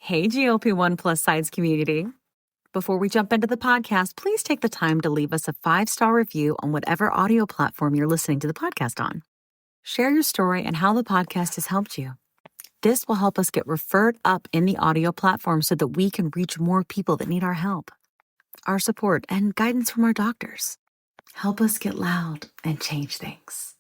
Hey, GLP-1 plus size community. Before we jump into the podcast, please take the time to leave us a 5-star review on whatever audio platform you're listening to the podcast on. Share your story and how the podcast has helped you. This will help us get referred up in the audio platform so that we can reach more people that need our help, our support, and guidance from our doctors. Help us get loud and change things.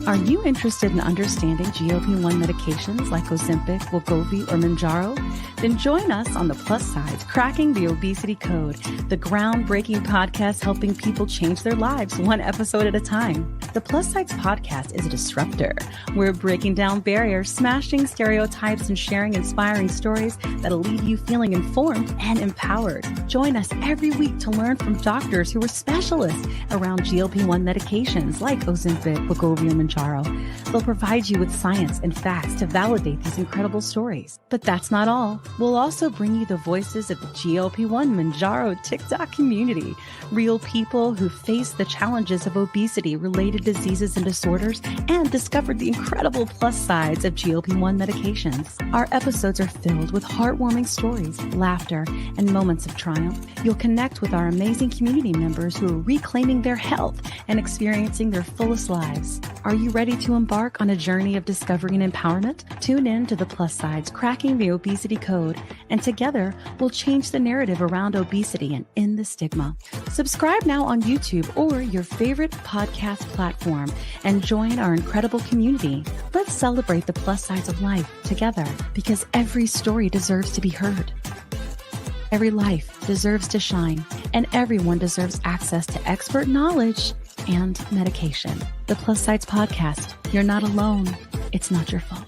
Are you interested in understanding GLP-1 medications like Ozempic, Wegovy, or Mounjaro? Then join us on The Plus Sides, Cracking the Obesity Code, the groundbreaking podcast helping people change their lives one episode at a time. The Plus Sides podcast is a disruptor. We're breaking down barriers, smashing stereotypes, and sharing inspiring stories that'll leave you feeling informed and empowered. Join us every week to learn from doctors who are specialists around GLP-1 medications like Ozempic, Wegovy, or Mounjaro. They'll provide you with science and facts to validate these incredible stories. But that's not all. We'll also bring you the voices of the GLP-1 Mounjaro TikTok community, real people who face the challenges of obesity, related diseases and disorders, and discovered the incredible plus sides of GLP-1 medications. Our episodes are filled with heartwarming stories, laughter, and moments of triumph. You'll connect with our amazing community members who are reclaiming their health and experiencing their fullest lives. Are you ready to embark on a journey of discovery and empowerment? Tune in to The Plus Sides, Cracking the Obesity Code, and together we'll change the narrative around obesity and end the stigma. Subscribe now on YouTube or your favorite podcast platform and join our incredible community. Let's celebrate the plus sides of life together, because every story deserves to be heard. Every life deserves to shine, and everyone deserves access to expert knowledge and medication. The Plus Sides podcast. You're not alone. It's not your fault.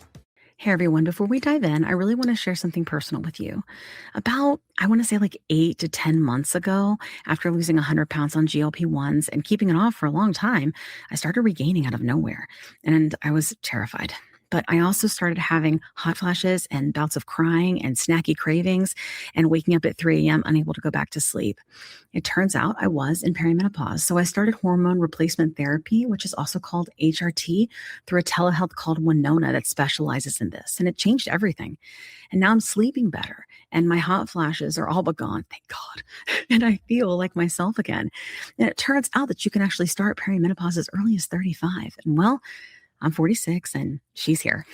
Hey everyone, before we dive in, I really want to share something personal with you. About, I want to say like 8 to 10 months ago, after losing 100 pounds on GLP-1s and keeping it off for a long time, I started regaining out of nowhere, and I was terrified. But I also started having hot flashes and bouts of crying and snacky cravings and waking up at 3 a.m. unable to go back to sleep. It turns out I was in perimenopause. So I started hormone replacement therapy, which is also called HRT, through a telehealth called Winona that specializes in this. And it changed everything. And now I'm sleeping better. And my hot flashes are all but gone, thank God. And I feel like myself again. And it turns out that you can actually start perimenopause as early as 35. And well, I'm 46 and she's here.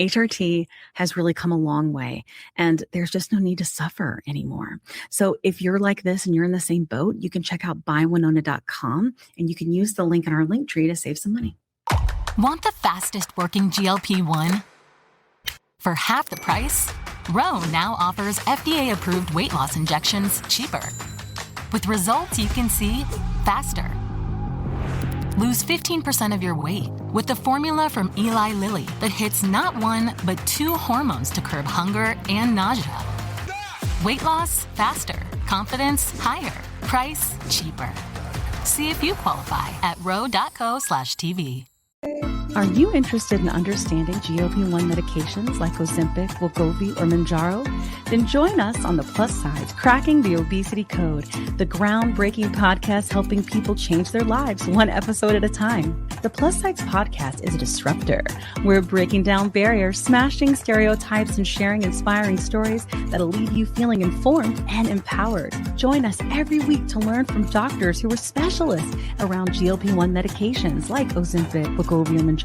HRT has really come a long way, and there's just no need to suffer anymore. So if you're like this and you're in the same boat, you can check out buywinona.com and you can use the link in our link tree to save some money. Want the fastest working GLP-1? For half the price, Ro now offers FDA-approved weight loss injections cheaper, with results you can see faster. Lose 15% of your weight with the formula from Eli Lilly that hits not one, but 2 hormones to curb hunger and nausea. Weight loss faster. Confidence higher. Price cheaper. See if you qualify at ro.co/TV. Are you interested in understanding GLP-1 medications like Ozempic, Wegovy, or Mounjaro? Then join us on The Plus Sides, Cracking the Obesity Code, the groundbreaking podcast helping people change their lives one episode at a time. The Plus Sides podcast is a disruptor. We're breaking down barriers, smashing stereotypes, and sharing inspiring stories that'll leave you feeling informed and empowered. Join us every week to learn from doctors who are specialists around GLP-1 medications like Ozempic, Wegovy, or Mounjaro.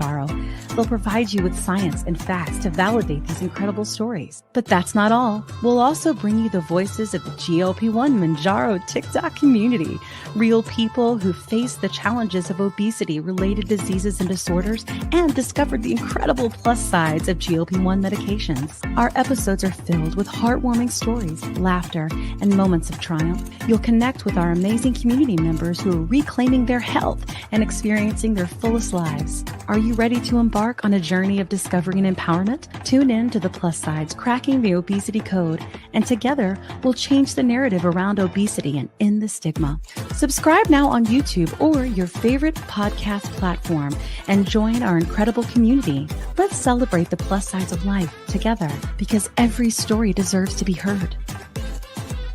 They'll provide you with science and facts to validate these incredible stories. But that's not all. We'll also bring you the voices of the GLP-1 Mounjaro TikTok community, real people who face the challenges of obesity, related diseases and disorders, and discovered the incredible plus sides of GLP-1 medications. Our episodes are filled with heartwarming stories, laughter, and moments of triumph. You'll connect with our amazing community members who are reclaiming their health and experiencing their fullest lives. Are you ready to embark on a journey of discovery and empowerment? Tune in to The Plus Sides, Cracking the Obesity Code, and together we'll change the narrative around obesity and end the stigma. Subscribe now on YouTube or your favorite podcast platform and join our incredible community. Let's celebrate the plus sides of life together, because every story deserves to be heard.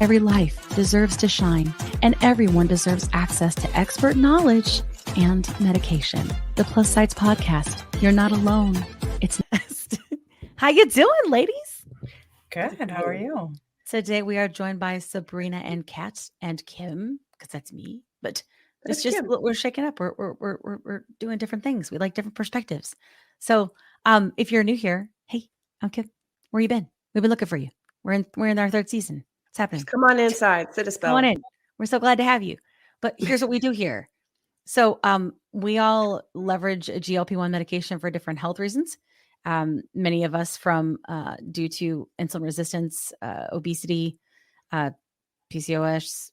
Every life deserves to shine, and everyone deserves access to expert knowledge and medication. The Plus Sides podcast. You're not alone. It's How you doing, ladies? Good. How are you? Today we are joined by Sabrina and Kat and Kim, because that's me. But it's just Kim. we're shaking up. We're doing different things. We like different perspectives. So, if you're new here, hey, I'm Kim. Where you been? We've been looking for you. We're in our third season. What's happening? Just come on inside. Sit a spell. Come on in. We're so glad to have you. But here's what we do here. So, we all leverage a GLP-1 medication for different health reasons. Many of us from due to insulin resistance, obesity, PCOS,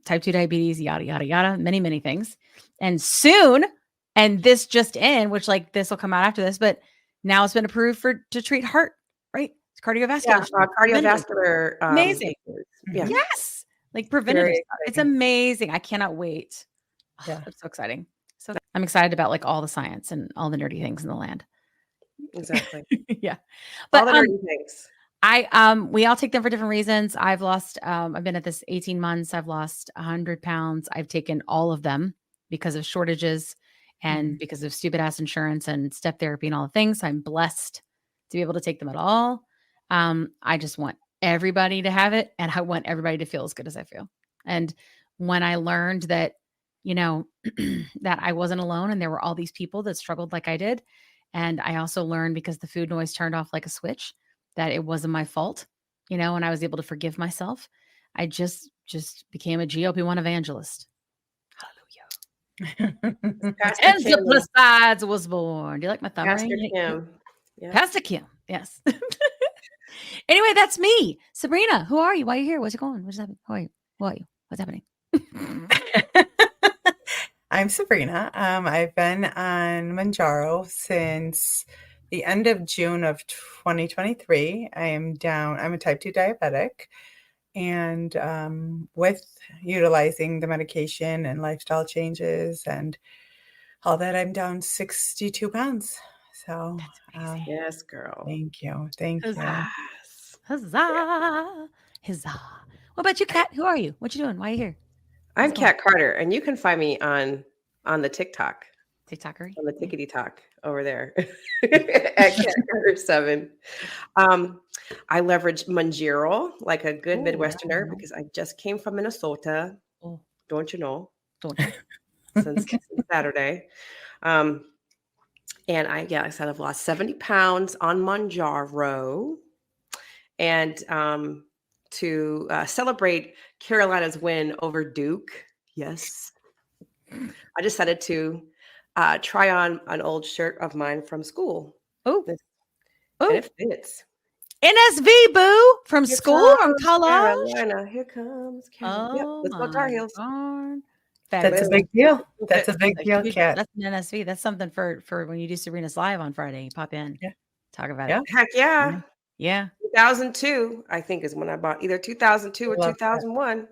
type 2 diabetes, yada, yada, yada, many things. And soon, and this just in, which like this will come out after this, but now it's been approved to treat heart, right? It's cardiovascular. Yeah, cardiovascular. Amazing. Yeah. Yes. Like preventative stuff. It's amazing. I cannot wait. Yeah. It's so exciting. So I'm excited about like all the science and all the nerdy things in the land. Exactly. Yeah. All But the nerdy things. we all take them for different reasons. I've been at this 18 months. I've lost 100 pounds. I've taken all of them because of shortages and because of stupid ass insurance and step therapy and all the things. I'm blessed to be able to take them at all. I just want everybody to have it, and I want everybody to feel as good as I feel. And when I learned that, that I wasn't alone and there were all these people that struggled like I did. And I also learned, because the food noise turned off like a switch, that it wasn't my fault, and I was able to forgive myself. I just became a GLP-1 evangelist. Hallelujah. And Zepbound was born. Do you like my thumb Pastor ring? Kim. Yeah. Pastor Kim. Yes. Anyway, that's me. Sabrina, who are you? Why are you here? What's going on? What's happening? Who are you? What's happening? I'm Sabrina. I've been on Mounjaro since the end of June of 2023. I'm a type 2 diabetic, and with utilizing the medication and lifestyle changes and all that, I'm down 62 pounds. So Yes, girl. thank you. Thank you. Huzzah. Huzzah. What about you, Kat? Who are you? What you doing? Why are you here? I'm Kat Carter, and you can find me on the TikTok. TikTokery? On the Tickety Talk over there at Kat Carter 7. I leverage Mounjaro like a good Midwesterner because I just came from Minnesota. Oh. Don't you know? Don't you? Since Saturday. And I said I've lost 70 pounds on Mounjaro. And to celebrate Carolina's win over Duke, yes, I decided to try on an old shirt of mine from school. Oh, and it fits. NSV, boo, from Here school, from comes college. Carolina. Here comes Carolina. Yep, let's go Tar Heels. That's a big deal. That's a big deal, Kat. That's an NSV. That's something for when you do Sabrina's Live on Friday. You pop in. Yeah. Talk about it. Heck yeah. Yeah. 2002, I think, is when I bought either 2002 or 2001. That.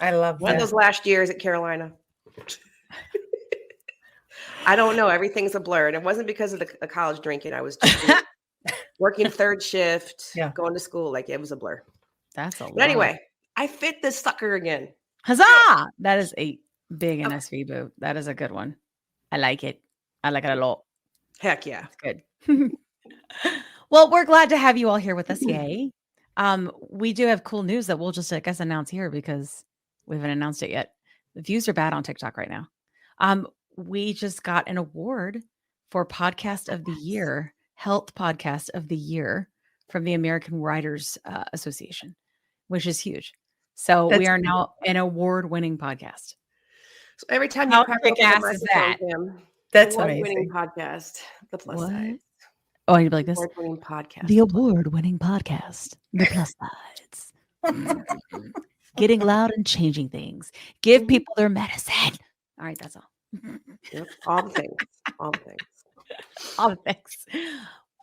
I love one of those last years at Carolina. I don't know. Everything's a blur. And it wasn't because of the college drinking. I was just working third shift, going to school. Like, it was a blur. That's a lot. But anyway, I fit this sucker again. Huzzah! That is a big NSV boo. That is a good one. I like it. I like it a lot. Heck yeah. That's good. Well, we're glad to have you all here with us. Yay. We do have cool news that we'll just, I guess, announce here because we haven't announced it yet. The views are bad on TikTok right now. We just got an award for Podcast of the Year, Health Podcast of the Year from the American Writers Association, which is huge. So we are now an award-winning podcast. So every time How you kick-ass is that? That's award-winning amazing. podcast, the plus side. Oh, you'd be like this? Award-winning podcast. The award-winning podcast, the plus sides. Getting loud and changing things. Give people their medicine. All right, that's all. Yep, all the things. All the things. All the things.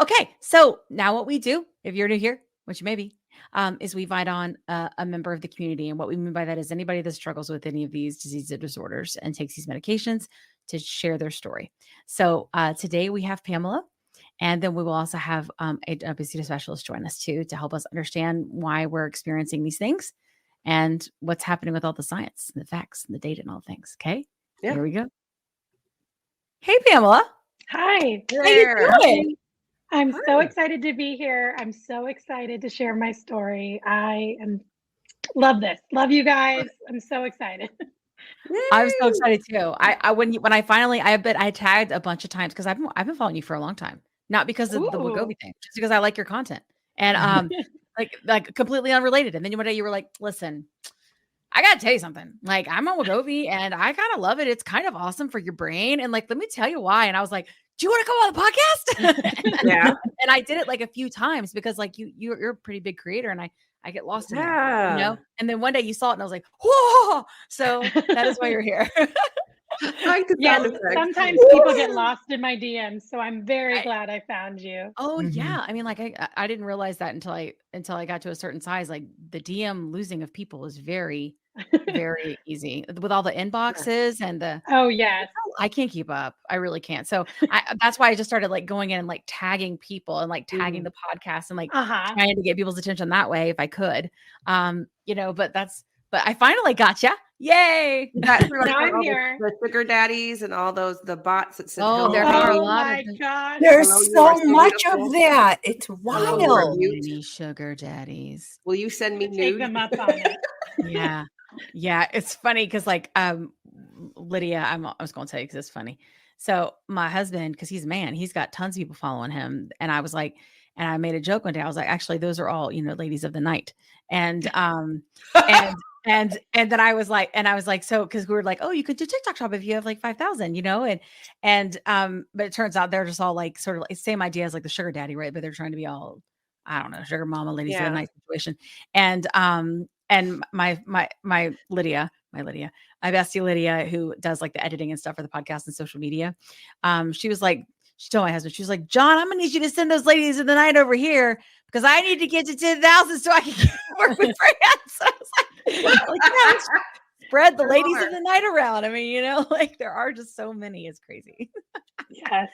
Okay, so now what we do, if you're new here, which you may be, is we invite on a member of the community. And what we mean by that is anybody that struggles with any of these diseases or disorders and takes these medications to share their story. So today we have Pamela. And then we will also have a obesity specialist join us too to help us understand why we're experiencing these things and what's happening with all the science and the facts and the data and all things. Okay, Here we go. Hey, Pamela. Hi. How you doing? I'm so Hi. excited to be here. I'm so excited to share my story. Love this. Love you guys. I'm so excited. I'm so Yay. excited too. When I finally I tagged a bunch of times because I've been following you for a long time. Not because of the Ooh. Wegovy thing, just because I like your content. And like completely unrelated. And then one day you were like, listen, I gotta tell you something. Like, I'm on Wegovy and I kind of love it. It's kind of awesome for your brain. And like, let me tell you why. And I was like, do you want to come on the podcast? Yeah. And I did it like a few times because like you're a pretty big creator and I get lost in there, Yeah. And then one day you saw it and I was like, whoa. So that is why you're here. I like the Yes, sound effects. sometimes people get lost in my DMs, so I'm very I, glad I found you. oh Mhm. yeah. I mean, like I didn't realize that until I got to a certain size. Like the DM losing of people is very, very easy with all the Yeah. inboxes and the Oh, yes. I can't keep up. I really can't. So that's why I just started like going in and like tagging people and like tagging Mhm. the podcast and like Uh-huh. trying to get people's attention that way if I could. But I finally got you. Yay. Is that for like Now I'm all here. the sugar daddies and all those the bots that said, Oh, "Hello, there how are are a Oh you? lot of my gosh. There's Hello, you are so so much of beautiful. that. It's Hello, you are so wild. mute. many sugar daddies. Will you send I'm me gonna take nude?" them up on it. Yeah. Yeah, it's funny because like Lydia, I was going to tell you because it's funny. So my husband, because he's a man, he's got tons of people following him, and I was like, and I made a joke one day. I was like, actually, those are all ladies of the night, and and then I was like, so because we were like, oh, you could do TikTok shop if you have like 5,000, but it turns out they're just all like sort of like same idea as like the sugar daddy, right? But they're trying to be all I don't know, sugar mama, ladies of the Yeah. night situation, and my Lydia, my bestie Lydia, who does like the editing and stuff for the podcast and social media. She was like, she told my husband, she was like, John, I'm gonna need you to send those ladies of the night over here because I need to get to 10,000 so I can work with brands. So I was yeah, let's spread the There ladies are. of the night around. I mean, like there are just so many. It's crazy. Yes.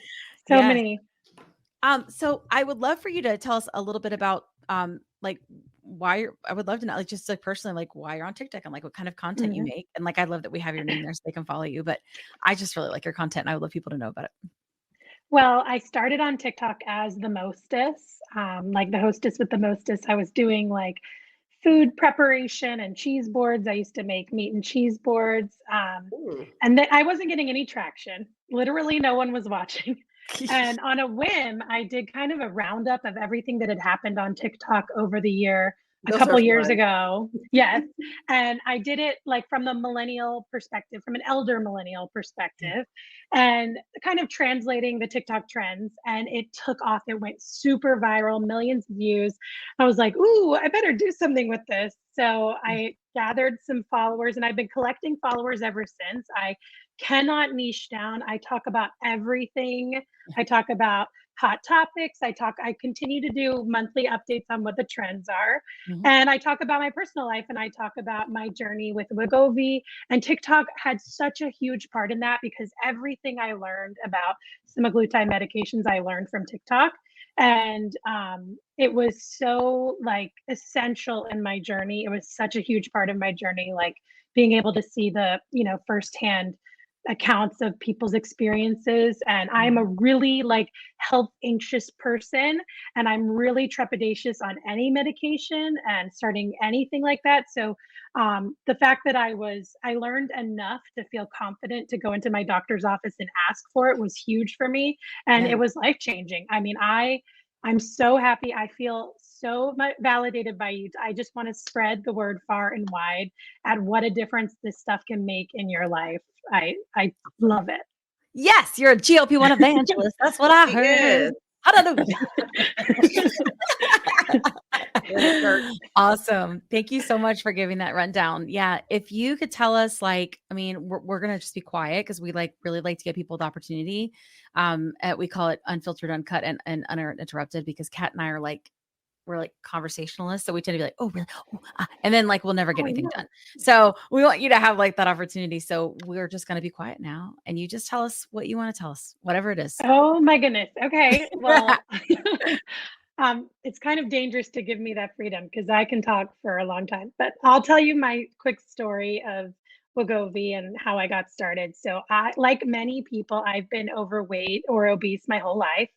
So Yes. many. So I would love for you to tell us a little bit about like I would love to know like just like personally like why you're on TikTok and like what kind of content you Mhm. make. And like I love that we have your name there so they can follow you. But I just really like your content and I would love people to know about it. Well, I started on TikTok as the mostess, like the hostess with the mostess. I was doing like food preparation and cheese boards. I used to make meat and cheese boards. Mm. And then I wasn't getting any traction. Literally, no one was watching. And on a whim, I did kind of a roundup of everything that had happened on TikTok over the year a Those are couple years fun. ago. Yes. And I did it like from the millennial perspective, from an elder millennial perspective, and kind of translating the TikTok trends. And it took off. It went super viral, millions of views. I was like, ooh, I better do something with this. So I gathered some followers and I've been collecting followers ever since. I cannot niche down. I talk about everything. I talk about hot topics. I continue to do monthly updates on what the trends are. Mhm. And I talk about my personal life and I talk about my journey with Wegovy. And TikTok had such a huge part in that because everything I learned about semaglutide medications, I learned from TikTok. And it was so like essential in my journey. It was such a huge part of my journey, like being able to see the, firsthand accounts of people's experiences. And I'm a really like health anxious person and I'm really trepidatious on any medication and starting anything like that. So the fact that I learned enough to feel confident to go into my doctor's office and ask for it was huge for me. And Yeah. it was life changing. I mean, I'm so happy. I feel so much validated by you. I just want to spread the word far and wide at what a difference this stuff can make in your life. I love it. Yes, you're a GLP-1 evangelist. That's what I She heard. is. Hallelujah. In the church. Awesome. Thank you so much for giving that rundown. Yeah. If you could tell us, like, I mean, we're going to just be quiet because we like really like to give people the opportunity. We call it unfiltered, uncut, and uninterrupted because Kat and I are like, we're like conversationalists. So we tend to be like, oh, really? Oh, and then like, we'll never get Oh, anything yeah. done. So we want you to have like that opportunity. So we're just going to be quiet now. And you just tell us what you want to tell us, whatever it is. Oh my goodness. Okay. Well, it's kind of dangerous to give me that freedom because I can talk for a long time, but I'll tell you my quick story of Wegovy and how I got started. So like many people, I've been overweight or obese my whole life.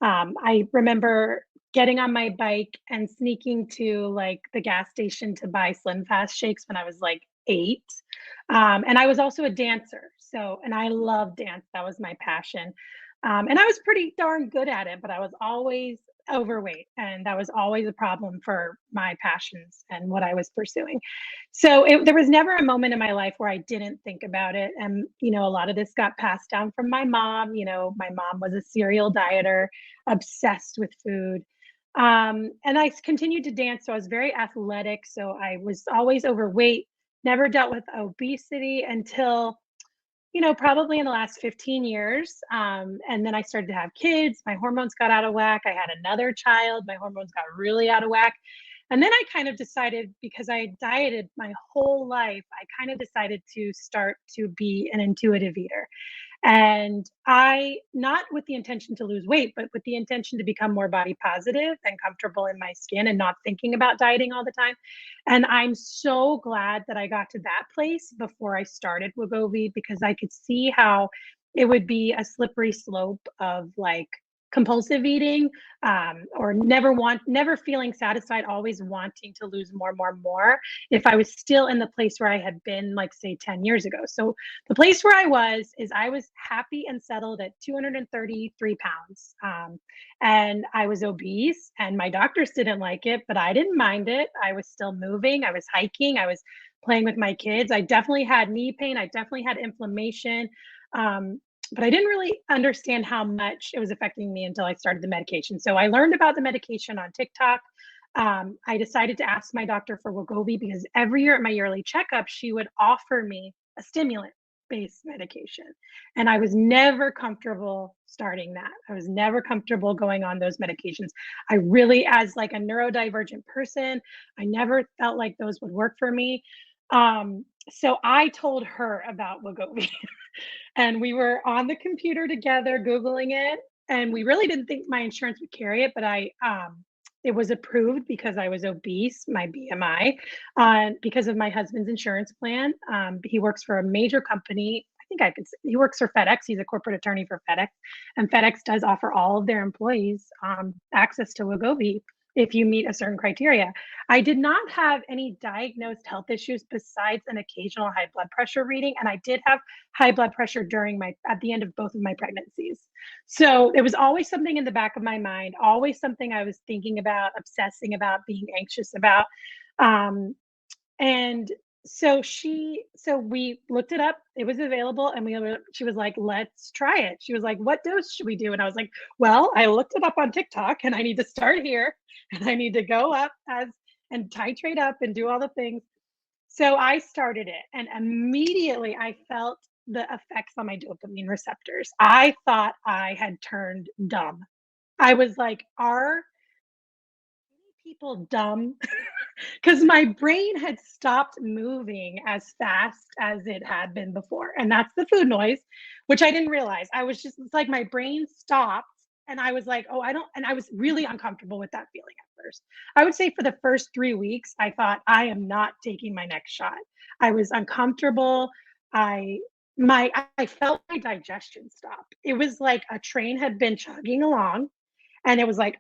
I remember getting on my bike and sneaking to like the gas station to buy Slim Fast shakes when I was like 8. And I was also a dancer. So, and I love dance. That was my passion. And I was pretty darn good at it, but I was always overweight. And that was always a problem for my passions and what I was pursuing. So there was never a moment in my life where I didn't think about it. And, a lot of this got passed down from my mom. My mom was a serial dieter, obsessed with food. And I continued to dance. So I was very athletic. So I was always overweight, never dealt with obesity until probably in the last 15 years. And then I started to have kids. My hormones got out of whack. I had another child. My hormones got really out of whack. And then I kind of decided, because I had dieted my whole life, I kind of decided to start to be an intuitive eater. And not with the intention to lose weight, but with the intention to become more body positive and comfortable in my skin and not thinking about dieting all the time. And I'm so glad that I got to that place before I started Wegovy, because I could see how it would be a slippery slope of like compulsive eating, or never feeling satisfied, always wanting to lose more if I was still in the place where I had been, like, say 10 years ago. So the place where I was happy and settled at 233 pounds. And I was obese, and my doctors didn't like it, but I didn't mind it. I was still moving, I was hiking, I was playing with my kids. I definitely had knee pain, I definitely had inflammation. But I didn't really understand how much it was affecting me until I started the medication. So I learned about the medication on TikTok. I decided to ask my doctor for Wegovy, because every year at my yearly checkup, she would offer me a stimulant based medication. And I was never comfortable starting that. I was never comfortable going on those medications. I really, as like a neurodivergent person, I never felt like those would work for me. So I told her about Wegovy. And we were on the computer together Googling it, and we really didn't think my insurance would carry it, but it was approved because I was obese, my BMI, because of my husband's insurance plan. He works for a major company. I think he works for FedEx. He's a corporate attorney for FedEx, and FedEx does offer all of their employees access to Wegovy if you meet a certain criteria. I did not have any diagnosed health issues besides an occasional high blood pressure reading, and I did have high blood pressure at the end of both of my pregnancies. So it was always something in the back of my mind, always something I was thinking about, obsessing about, being anxious about. Um, and so we looked it up. It was available, and she was like, "Let's try it." She was like, "What dose should we do?" And I was like, "Well, I looked it up on TikTok, and I need to start here, and I need to go up and titrate up and do all the things." So I started it, and immediately I felt the effects on my dopamine receptors. I thought I had turned dumb. I was like, "Are people dumb?" Because my brain had stopped moving as fast as it had been before. And that's the food noise, which I didn't realize. It's like my brain stopped, and I was like, oh, and I was really uncomfortable with that feeling at first. I would say for the first 3 weeks, I thought, I am not taking my next shot. I was uncomfortable. I, I felt my digestion stop. It was like a train had been chugging along, and it was like,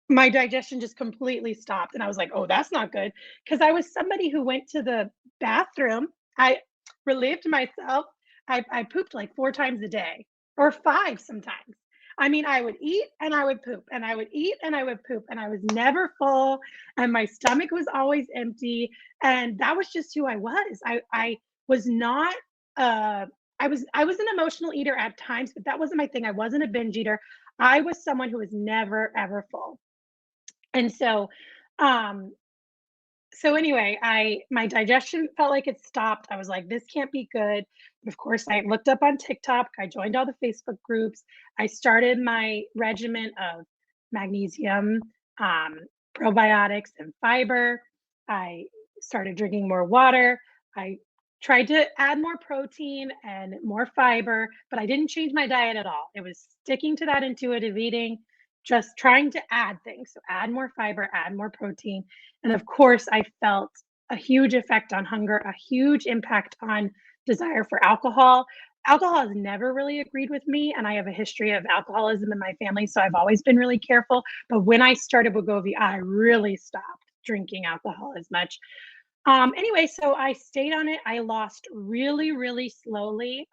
my digestion just completely stopped, and I was like, "Oh, that's not good," because I was somebody who went to the bathroom. I relieved myself. I pooped like 4 times a day, or 5 sometimes. I mean, I would eat and I would poop, and I would eat and I would poop, and I was never full, and my stomach was always empty, and that was just who I was. I was not, I was an emotional eater at times, but that wasn't my thing. I wasn't a binge eater. I was someone who was never, ever full. And um, so anyway, my digestion felt like it stopped. I was like, this can't be good. But of course, I looked up on TikTok. I joined all the Facebook groups. I started my regimen of magnesium, um, probiotics, and fiber. I started drinking more water. I tried to add more protein and more fiber, but I didn't change my diet at all. It was sticking to that intuitive eating, just trying to add things. So add more fiber, add more protein. And of course, I felt a huge effect on hunger, a huge impact on desire for alcohol. alcohol has never really agreed with me, and I have a history of alcoholism in my family, so I've always been really careful. But when I started Wegovy, I really stopped drinking alcohol as much. Anyway, so I stayed on it. I lost really, really slowly.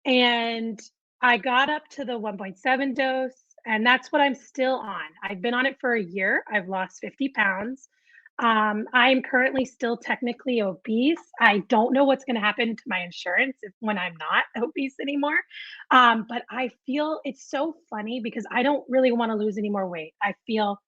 And I got up to the 1.7 dose, and that's what I'm still on. I've been on it for a year. I've lost 50 pounds. I'm currently still technically obese. I don't know what's going to happen to my insurance when I'm not obese anymore. But I feel it's so funny because I don't really want to lose any more weight. I feel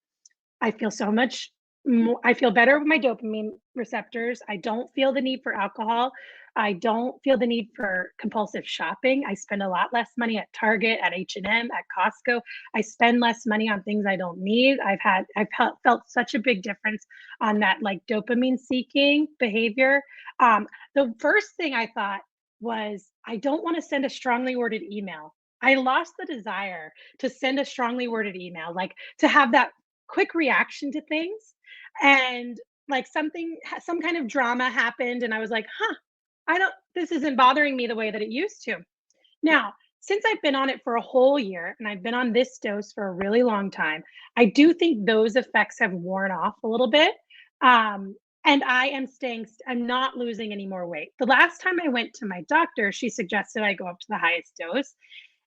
so much more, I feel better with my dopamine receptors. I don't feel the need for alcohol. I don't feel the need for compulsive shopping. I spend a lot less money at Target, at H&M, at Costco. I spend less money on things I don't need. I've felt such a big difference on that like dopamine seeking behavior. Um, the first thing I thought was I don't want to send a strongly worded email. I lost the desire to send a strongly worded email, like to have that quick reaction to things, and like some kind of drama happened and I was like, "Huh, I don't this isn't bothering me the way that it used to." Now, since I've been on it for a whole year and I've been on this dose for a really long time, I do think those effects have worn off a little bit. And I'm not losing any more weight. The last time I went to my doctor, she suggested I go up to the highest dose.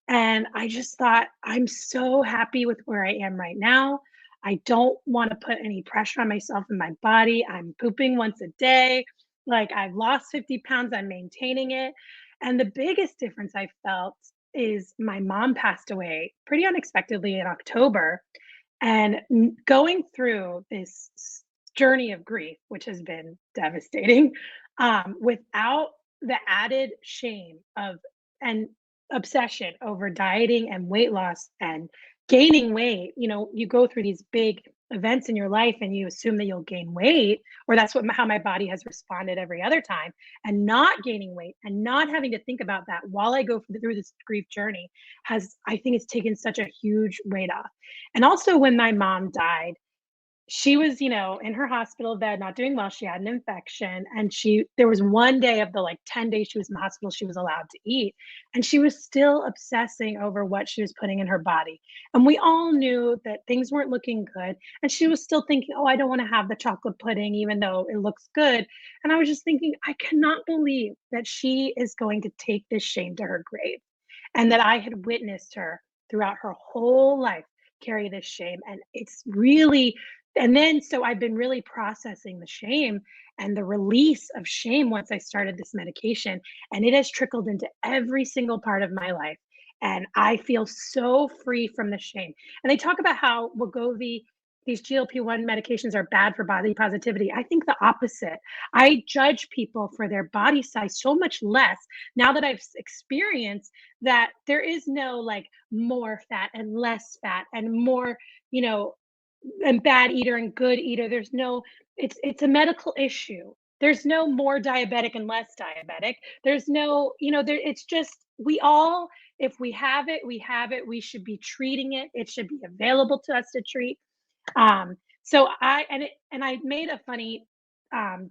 And I just thought, I'm so happy with where I am right now. I don't want to put any pressure on myself and my body. I'm pooping once a day. Like I've lost 50 pounds, I'm maintaining it. And the biggest difference I felt is my mom passed away pretty unexpectedly in October. And going through this journey of grief, which has been devastating, without the added shame of and obsession over dieting and weight loss and gaining weight. You go through these big events in your life and you assume that you'll gain weight, or that's how my body has responded every other time, and not gaining weight and not having to think about that while I go through this grief journey I think it's taken such a huge weight off. And also when my mom died, she was, in her hospital bed, not doing well. She had an infection, and there was one day of the like 10 days she was in the hospital, she was allowed to eat. And she was still obsessing over what she was putting in her body. And we all knew that things weren't looking good. And she was still thinking, oh, I don't want to have the chocolate pudding, even though it looks good. And I was just thinking, I cannot believe that she is going to take this shame to her grave, and that I had witnessed her throughout her whole life carry this shame. And it's really, and then so I've been really processing the shame and the release of shame once I started this medication. And it has trickled into every single part of my life. And I feel so free from the shame. And they talk about how Wegovy, these GLP-1 medications are bad for body positivity. I think the opposite. I judge people for their body size so much less now that I've experienced that there is no like more fat and less fat and more, you know, and bad eater and good eater. There's no, it's a medical issue. There's no more diabetic and less diabetic. There's no, it's just we all, if we have it, we have it. We should be treating it. It should be available to us to treat. So I made a funny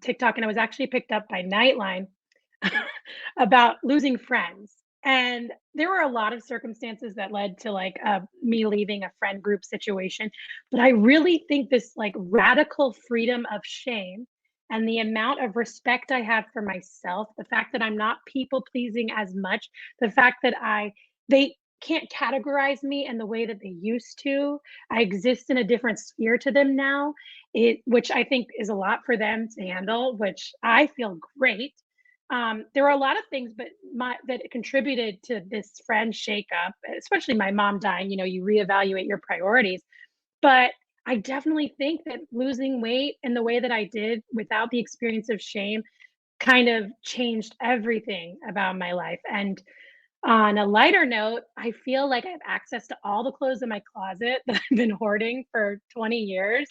TikTok, and it was actually picked up by Nightline about losing friends. And there were a lot of circumstances that led to like me leaving a friend group situation. But I really think this like radical freedom of shame and the amount of respect I have for myself, the fact that I'm not people pleasing as much, the fact that they can't categorize me in the way that they used to. I exist in a different sphere to them now, which I think is a lot for them to handle, which I feel great. There were a lot of things, but that contributed to this friend shakeup, especially my mom dying. You reevaluate your priorities. But I definitely think that losing weight in the way that I did without the experience of shame kind of changed everything about my life. And on a lighter note, I feel like I have access to all the clothes in my closet that I've been hoarding for 20 years.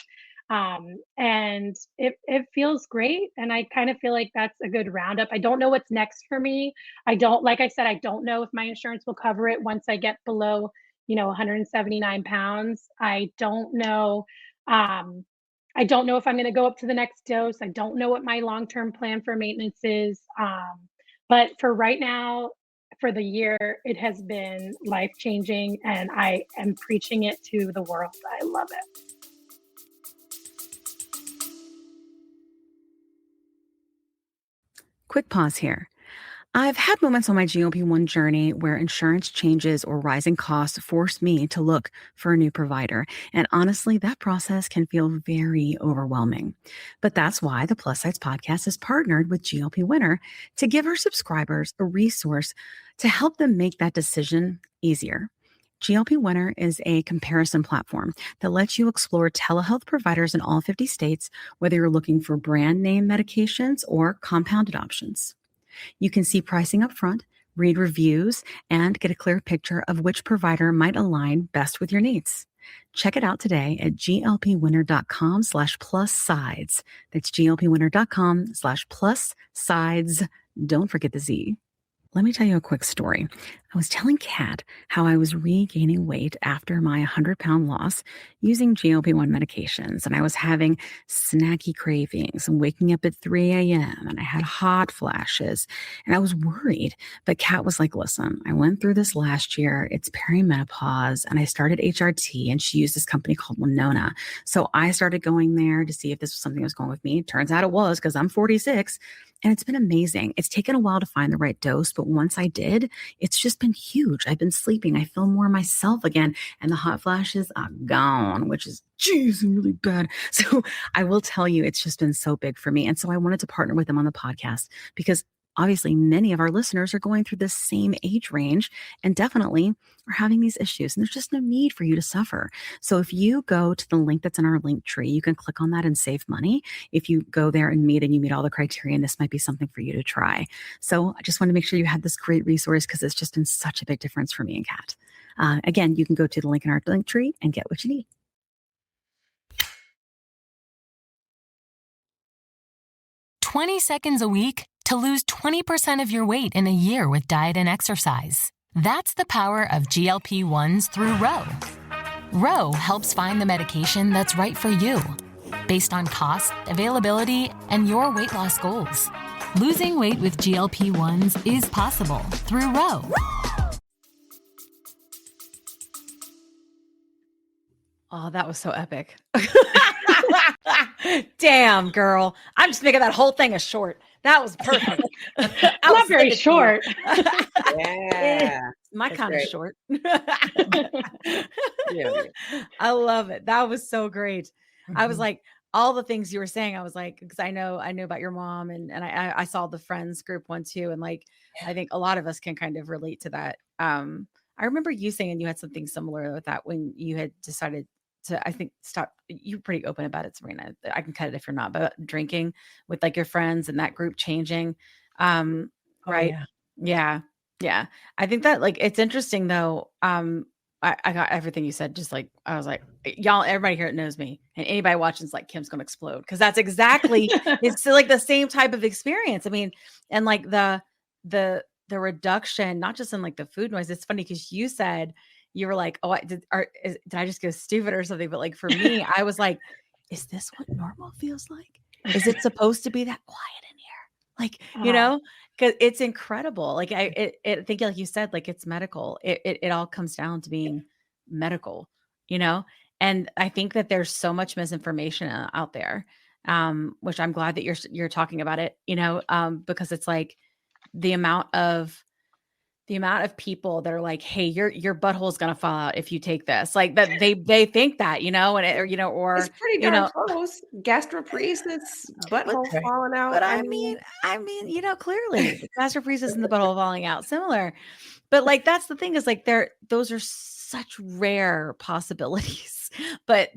And it feels great. And I kind of feel like that's a good roundup. I don't know what's next for me. Like I said, I don't know if my insurance will cover it once I get below, 179 pounds. I don't know. I don't know if I'm going to go up to the next dose. I don't know what my long-term plan for maintenance is. But for right now, for the year, it has been life-changing, and I am preaching it to the world. I love it. Quick pause here. I've had moments on my GLP-1 journey where insurance changes or rising costs force me to look for a new provider. And honestly, that process can feel very overwhelming. But that's why the Plus Size podcast is partnered with GLP Winner to give our subscribers a resource to help them make that decision easier. GLP Winner is a comparison platform that lets you explore telehealth providers in all 50 states, whether you're looking for brand name medications or compounded options. You can see pricing up front, read reviews, and get a clear picture of which provider might align best with your needs. Check it out today at glpwinner.com/plus sides. That's glpwinner.com/plus sides. Don't forget the Z. Let me tell you a quick story. I was telling Kat how I was regaining weight after my 100-pound loss using GLP-1 medications, and I was having snacky cravings and waking up at 3 a.m., and I had hot flashes, and I was worried. But Kat was like, listen, I went through this last year. It's perimenopause, and I started HRT, and she used this company called Winona. So I started going there to see if this was something that was going with me. Turns out it was, because I'm 46. And it's been amazing. It's taken a while to find the right dose, but once I did, it's just been huge. I've been sleeping. I feel more myself again, and the hot flashes are gone, which is, geez, really bad. So I will tell you, it's just been so big for me. And so I wanted to partner with them on the podcast because obviously many of our listeners are going through this same age range and definitely are having these issues. And there's just no need for you to suffer. So if you go to the link that's in our link tree, you can click on that and save money. If you go there and you meet all the criteria, and this might be something for you to try. So I just want to make sure you have this great resource because it's just been such a big difference for me and Kat. Again, you can go to the link in our link tree and get what you need. $20 a week to lose 20% of your weight in a year with diet and exercise. That's the power of GLP-1s through Ro. Ro helps find the medication that's right for you, based on cost, availability, and your weight loss goals. Losing weight with GLP-1s is possible through Ro. Oh, that was so epic. Damn, girl. I'm just making that whole thing a short. That was perfect. Not very short. Yeah. My That's kind of great. short. Yeah. I love it. That was so great. I was Mhm. like, all the things you were saying, I was like, because I know about your mom, and I saw the friends group one too. And like, I think a lot of us can kind of relate to that. I remember you saying you had something similar with that when you had decided to, I think, stop. You're pretty open about it, Serena. I can cut it if you're not, but drinking with like your friends and that group changing. Oh, Right. yeah. Yeah. Yeah. I think that like, it's interesting though. I got everything you said. Just like, I was like, y'all, everybody here knows me, and anybody watching is like, Kim's going to explode. Cause that's exactly, it's like the same type of experience. I mean, and like the reduction, not just in like the food noise. It's funny because you said you were like, oh, did I just go stupid or something? But like for me, I was like, is this what normal feels like? Is it supposed to be that quiet in here? Like, Oh, because it's incredible. Like I think like you said, like it's medical. It all comes down to being medical, you know? And I think that there's so much misinformation out there. Which I'm glad that you're talking about it, because it's like the amount of people that are like, hey, your butthole is going to fall out if you take this, like that they think that, and It's pretty darn close. Gastroparesis, but butthole Right. falling out. But I mean, clearly the gastroparesis and the butthole falling out, similar. But like, that's the thing is like, those are such rare possibilities, but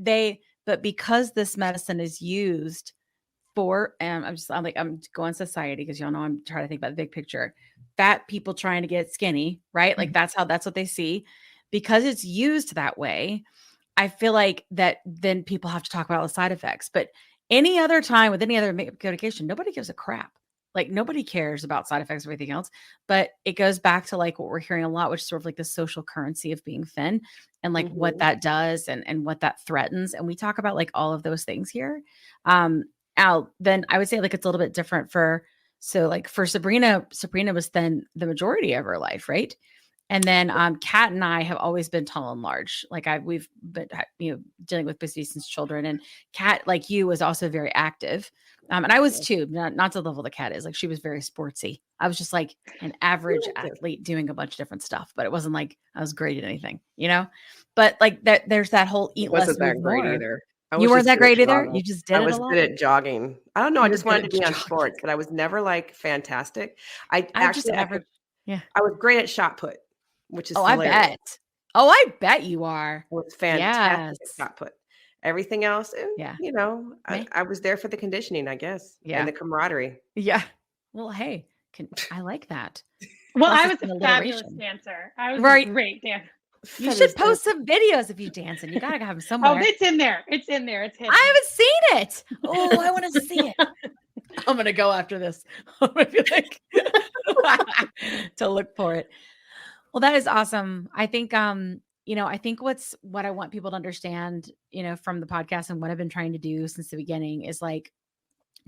because this medicine is used for, and I'm going society because y'all know I'm trying to think about the big picture. Fat people trying to get skinny, right? Like that's what they see. Because it's used that way, I feel like that then people have to talk about the side effects. But any other time with any other medication, nobody gives a crap. Like nobody cares about side effects or everything else. But it goes back to like what we're hearing a lot, which is sort of like the social currency of being thin and like what that does and what that threatens. And we talk about like all of those things here. Then I would say like it's a little bit different for So like for Sabrina was then the majority of her life, right? And then Kat and I have always been tall and large. Like we've been dealing with obesity since children. And Kat, like you, was also very active. And I was too, not to the level that Kat is. Like she was very sportsy. I was just like an average athlete doing a bunch of different stuff, but it wasn't like I was great at anything, But like there's that whole eat less, Wasn't that move great more. either. I You was weren't just that good at great either. jogging. You just I did it a was lot. good at jogging. I don't know. I You were just good wanted at to be on jogging. sports, but I was never like fantastic. I I just actually, average. Yeah. I was great at shot put, which is Oh, I hilarious. bet. Oh, I bet you are. Was fantastic Yes. at shot put. Everything else, Yeah. I was there for the conditioning, I guess, and Yeah. the camaraderie. Yeah. Well, hey, I like that. Well, Plus I it's was an a fabulous alliteration. dancer. I was a Right. great dancer. You should Fabulous. post some videos of you dancing. You gotta have them Oh, somewhere. it's in there. It's in there. It's hidden. I haven't seen it. Oh, I want to see it. I'm gonna go after this. I'm gonna be like to look for it. Well, that is awesome. I think I think what I want people to understand, from the podcast and what I've been trying to do since the beginning is like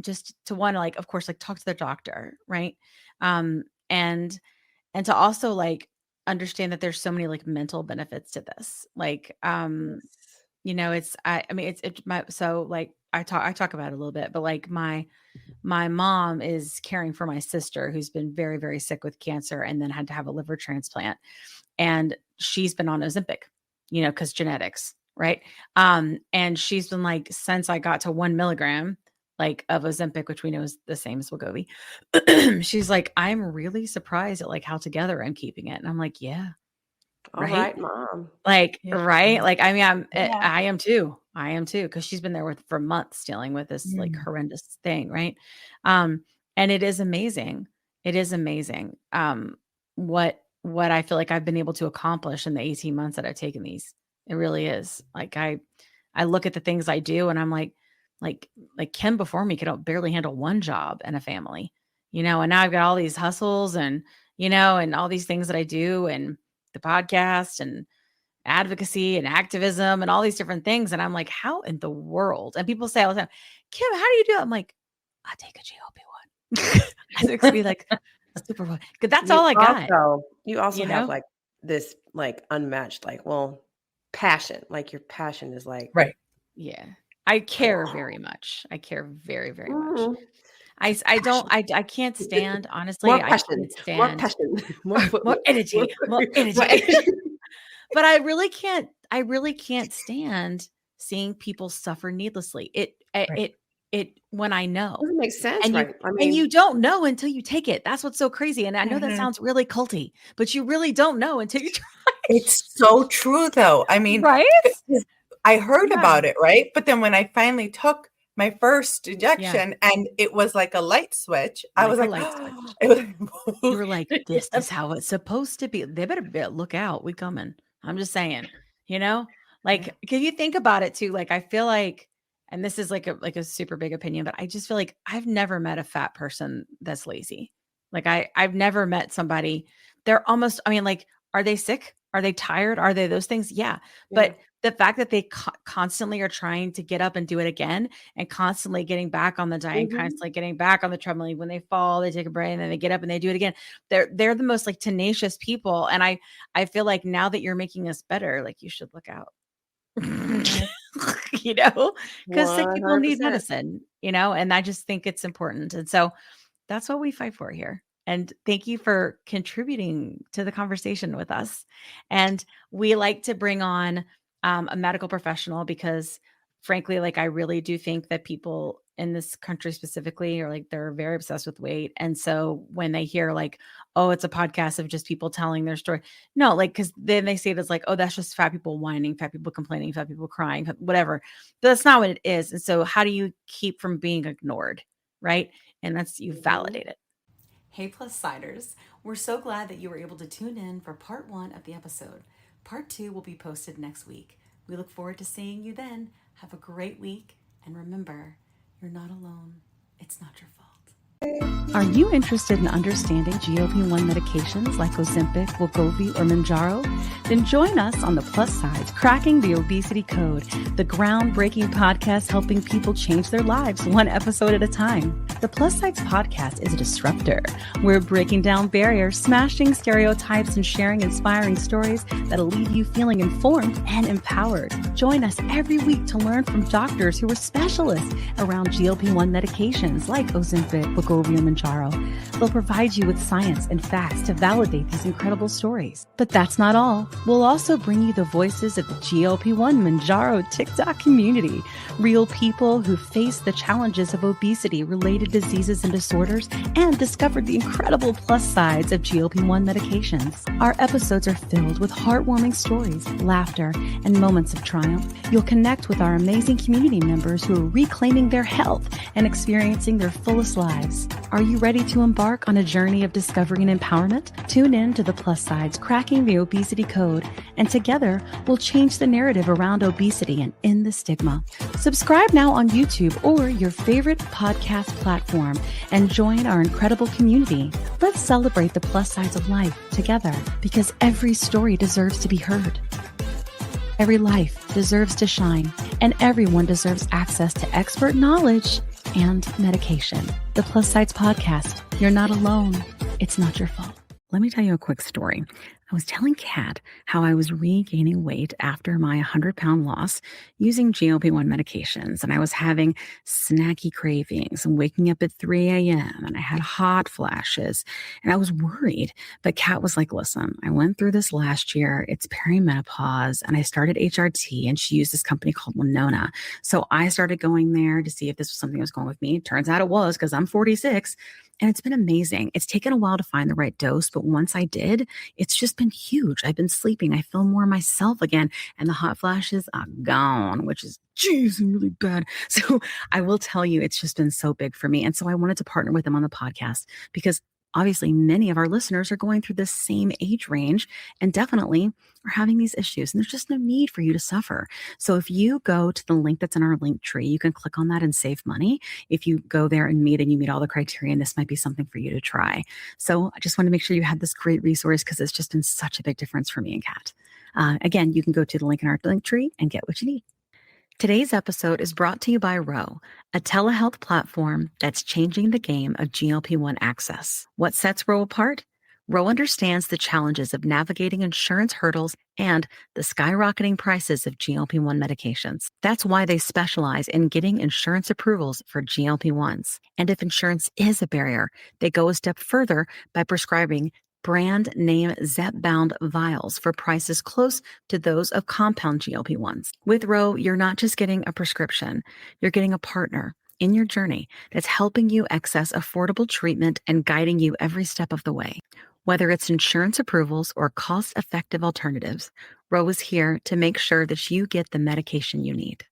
just to want to, like, of course, like talk to their doctor, right? Um and to also like understand that there's so many like mental benefits to this. Like it's I mean it's my so like I talk about it a little bit, but like my mom is caring for my sister who's been very, very sick with cancer and then had to have a liver transplant. And she's been on Ozempic, because genetics, right? And she's been like, since I got to 1 milligram, like of Ozempic, which we know is the same as Wegovy, she's like, I'm really surprised at like how together I'm keeping it. And I'm like, yeah, All right. right, mom. Like, Yeah. right. Like, I mean, Yeah. I am too. I am too. Cause she's been there for months dealing with this like Mm. horrendous thing. Right. And it is amazing. It is amazing. What I feel like I've been able to accomplish in the 18 months that I've taken these. It really is. Like, I look at the things I do and I'm like Kim before me could barely handle one job and a family, and now I've got all these hustles and, and all these things that I do and the podcast and advocacy and activism and all these different things. And I'm like, how in the world? And people say all the time, Kim, how do you do it? I'm like, I take a GLP-1. I think to be like super, because that's all I got. You also You have know? like this like unmatched, like, passion. Like your passion is like, Right. Yeah. I care very much. I care very, very much. mhm, I can't stand, honestly, more I passion, can't more stand passion, more more energy, more more energy. energy. But I really can't stand seeing people suffer needlessly. Right. It when I know. Doesn't make sense, And you right? I and mean, you don't know until you take it. That's what's so crazy. And I know that Mhm. sounds really culty, but you really don't know until you try. It's so true, though. I mean, Right? I heard Yeah. about it, right? But then when I finally took my first Yeah. injection and it was like a light switch, I Like was a like, light switch. it was You were like, this yeah. is how it's supposed to be. They better look out. We coming. I'm just saying, you know, Yeah. like, can you think about it too? Like, I feel like, and this is like a super big opinion, but I just feel like I've never met a fat person that's lazy. Like I've never met somebody. They're almost, I mean, like, are they sick? Are they tired? Are they those things? Yeah. yeah. But the fact that they constantly are trying to get up and do it again and constantly getting back on the diet, Mhm. constantly getting back on the treadmill. When they fall, they take a break and then they get up and they do it again. They're the most like tenacious people. And I feel like now that you're making us better, like you should look out. Mhm. Because sick people need 100%. medicine, and I just think it's important. And so that's what we fight for here. And thank you for contributing to the conversation with us. And we like to bring on a medical professional because, frankly, like I really do think that people in this country specifically are like they're very obsessed with weight. And so when they hear like, oh, it's a podcast of just people telling their story, no, like because then they see it as like, oh, that's just fat people whining, fat people complaining, fat people crying, whatever. But that's not what it is. And so how do you keep from being ignored, right? And that's you Mhm. validate it. Hey, Plus Siders. We're so glad that you were able to tune in for part 1 of the episode. Part 2 will be posted next week. We look forward to seeing you then. Have a great week. And remember, you're not alone. It's not your fault. Are you interested in understanding GLP-1 medications like Ozempic, Wegovy, or Mounjaro? Then join us on the Plus Sides, Cracking the Obesity Code, the groundbreaking podcast helping people change their lives one episode at a time. The Plus Sides podcast is a disruptor. We're breaking down barriers, smashing stereotypes, and sharing inspiring stories that'll leave you feeling informed and empowered. Join us every week to learn from doctors who are specialists around GLP-1 medications like Ozempic, Wegovy, and Mounjaro. They'll provide you with science and facts to validate these incredible stories. But that's not all. We'll also bring you the voices of the GLP-1 Mounjaro TikTok community, real people who face the challenges of obesity-related diseases and disorders and discovered the incredible plus sides of GLP-1 medications. Our episodes are filled with heartwarming stories, laughter, and moments of triumph. You'll connect with our amazing community members who are reclaiming their health and experiencing their fullest lives. Are you ready to embark on a journey of discovery and empowerment? Tune in to the Plus Sides, Cracking the Obesity Code, and together we'll change the narrative around obesity and end the stigma. Subscribe now on YouTube or your favorite podcast platform and join our incredible community. Let's celebrate the plus sides of life together, because every story deserves to be heard. Every life deserves to shine, and everyone deserves access to expert knowledge and medication. The Plus Sides Podcast. You're not alone. It's not your fault. Let me tell you a quick story. I was telling Kat how I was regaining weight after my 100-pound loss using GLP-1 medications, and I was having snacky cravings and waking up at 3 a.m. and I had hot flashes, and I was worried. But Kat was like, listen, I went through this last year. It's perimenopause, and I started HRT, and she used this company called Winona. So I started going there to see if this was something that was going with me. Turns out it was, because I'm 46. And it's been amazing. It's taken a while to find the right dose, but once I did, it's just been huge. I've been sleeping. I feel more myself again, and the hot flashes are gone, which is, geez, really bad. So I will tell you, it's just been so big for me. And so I wanted to partner with them on the podcast because obviously many of our listeners are going through this same age range and definitely are having these issues. And there's just no need for you to suffer. So if you go to the link that's in our link tree, you can click on that and save money. If you go there and you meet all the criteria, and this might be something for you to try. So I just want to make sure you had this great resource because it's just been such a big difference for me and Kat. Again, you can go to the link in our link tree and get what you need. Today's episode is brought to you by Ro, a telehealth platform that's changing the game of GLP-1 access. What sets Ro apart? Ro understands the challenges of navigating insurance hurdles and the skyrocketing prices of GLP-1 medications. That's why they specialize in getting insurance approvals for GLP-1s. And if insurance is a barrier, they go a step further by prescribing brand name zepbound vials for prices close to those of compound GLP-1s. With Ro, you're not just getting a prescription, you're getting a partner in your journey that's helping you access affordable treatment and guiding you every step of the way. Whether it's insurance approvals or cost-effective alternatives, Ro is here to make sure that you get the medication you need.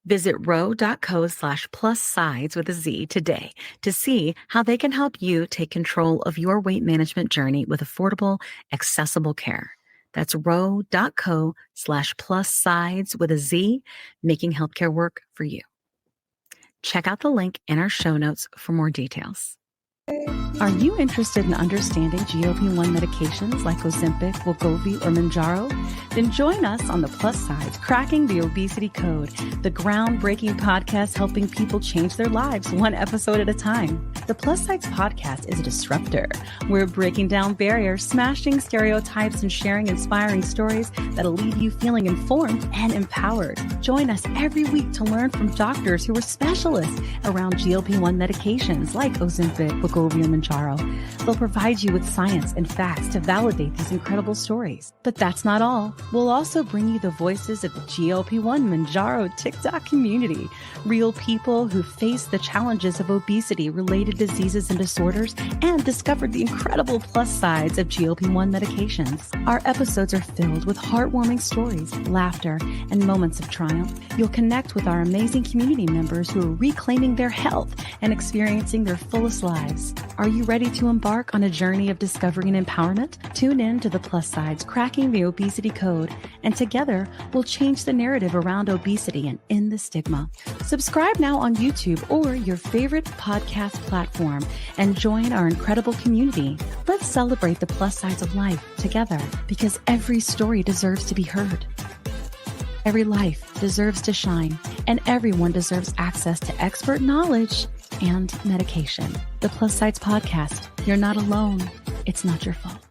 Visit ro.co/plussides with a Z today to see how they can help you take control of your weight management journey with affordable, accessible care. That's ro.co/plussides with a Z, making healthcare work for you. Check out the link in our show notes for more details. Are you interested in understanding GLP-1 medications like Ozempic, Wegovy, or Mounjaro? Then join us on the Plus Sides, Cracking the Obesity Code, the groundbreaking podcast helping people change their lives one episode at a time. The Plus Sides podcast is a disruptor. We're breaking down barriers, smashing stereotypes, and sharing inspiring stories that'll leave you feeling informed and empowered. Join us every week to learn from doctors who are specialists around GLP-1 medications like Ozempic, Wegovy, and Mounjaro. They'll provide you with science and facts to validate these incredible stories. But that's not all. We'll also bring you the voices of the GLP-1 Mounjaro TikTok community, real people who face the challenges of obesity-related diseases and disorders and discovered the incredible plus sides of GLP-1 medications. Our episodes are filled with heartwarming stories, laughter, and moments of triumph. You'll connect with our amazing community members who are reclaiming their health and experiencing their fullest lives. Are you ready to embark on a journey of discovery and empowerment? Tune in to the Plus Sides Cracking the Obesity Code, and together we'll change the narrative around obesity and end the stigma. Subscribe now on YouTube or your favorite podcast platform and join our incredible community. Let's celebrate the plus sides of life together, because every story deserves to be heard. Every life deserves to shine, and everyone deserves access to expert knowledge and medication. The Plus Sides Podcast. You're not alone. It's not your fault.